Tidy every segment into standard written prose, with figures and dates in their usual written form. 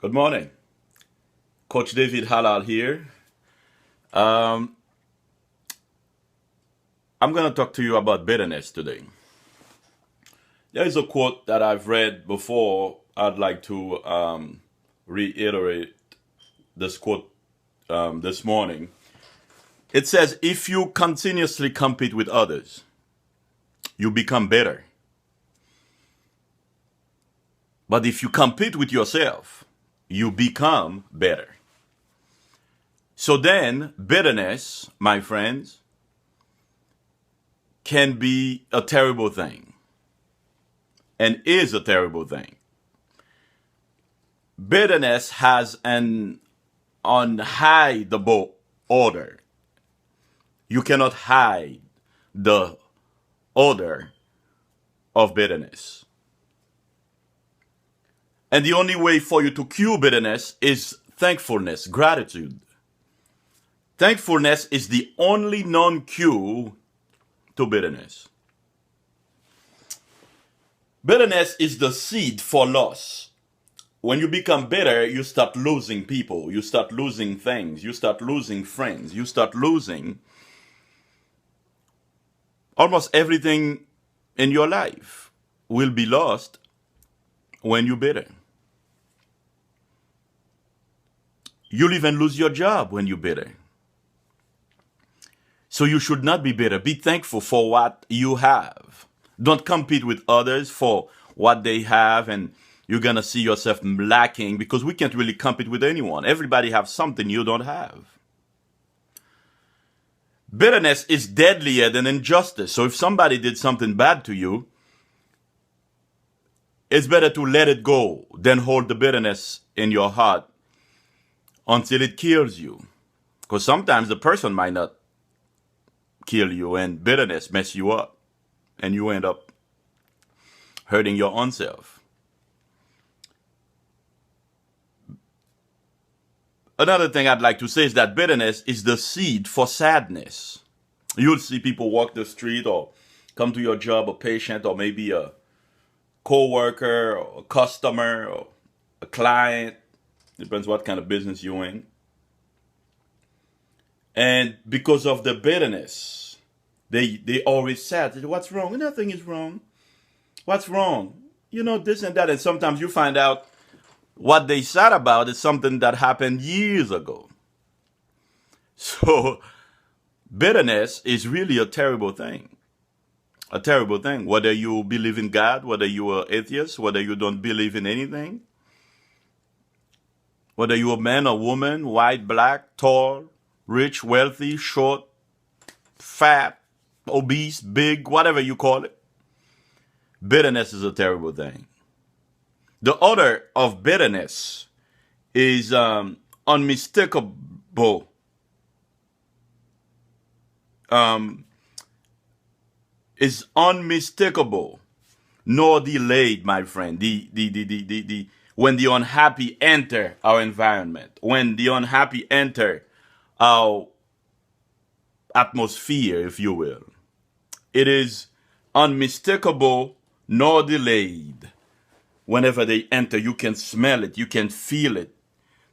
Good morning. Coach David Halal here. Um, I'm going to talk to you about bitterness today. There is a quote that I've read before. I'd like to reiterate this quote this morning. It says, if you continuously compete with others, you become bitter. But if you compete with yourself, you become better. So then, bitterness, my friends, can be a terrible thing and is a terrible thing. Bitterness has an unhideable odor. You cannot hide the odor of bitterness. And the only way for you to cure bitterness is thankfulness, gratitude. Thankfulness is the only non-cure to bitterness. Bitterness is the seed for loss. When you become bitter, you start losing people, you start losing things, you start losing friends, you start losing almost everything in your life will be lost when you're bitter. You'll even lose your job when you're bitter. So you should not be bitter. Be thankful for what you have. Don't compete with others for what they have and you're going to see yourself lacking because we can't really compete with anyone. Everybody has something you don't have. Bitterness is deadlier than injustice. So if somebody did something bad to you, it's better to let it go than hold the bitterness in your heart until it kills you. Because sometimes the person might not kill you and bitterness mess you up and you end up hurting your own self. Another thing I'd like to say is that bitterness is the seed for sadness. You'll see people walk the street or come to your job, a patient or maybe a co-worker or a customer or a client, depends what kind of business you're in. And because of the bitterness, they always sad. They say, what's wrong? Nothing is wrong. What's wrong? You know, this and that. And sometimes you find out what they sad about is something that happened years ago. So bitterness is really a terrible thing. A terrible thing. Whether you believe in God, whether you are atheist, whether you don't believe in anything, whether you're a man or woman, white, black, tall, rich, wealthy, short, fat, obese, big, whatever you call it. Bitterness is a terrible thing. The odor of bitterness is unmistakable. Is unmistakable, nor delayed, my friend. When the unhappy enter our environment, when the unhappy enter our atmosphere, if you will, it is unmistakable nor delayed. Whenever they enter, you can smell it, you can feel it.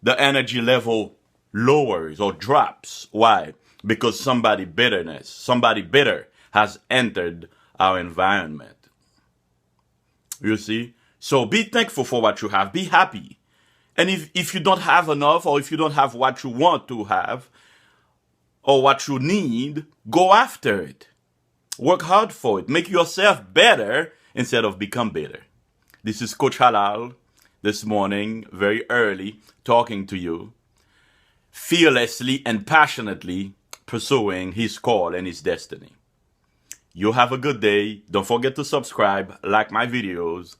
The energy level lowers or drops. Why? Because somebody bitter has entered our environment. You see? So be thankful for what you have. Be happy. And if you don't have enough or if you don't have what you want to have or what you need, go after it. Work hard for it. Make yourself better instead of become bitter. This is Coach Halal this morning, very early, talking to you, fearlessly and passionately pursuing his call and his destiny. You have a good day. Don't forget to subscribe, like my videos.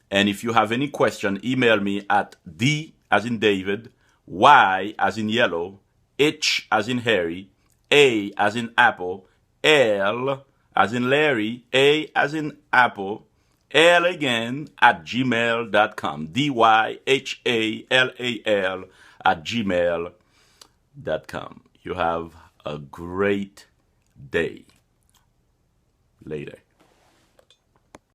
And if you have any question, email me at D as in David, Y as in yellow, H as in Harry, A as in apple, L as in Larry, A as in apple, L again at gmail.com. DYHALAL at gmail.com. You have a great day. Later.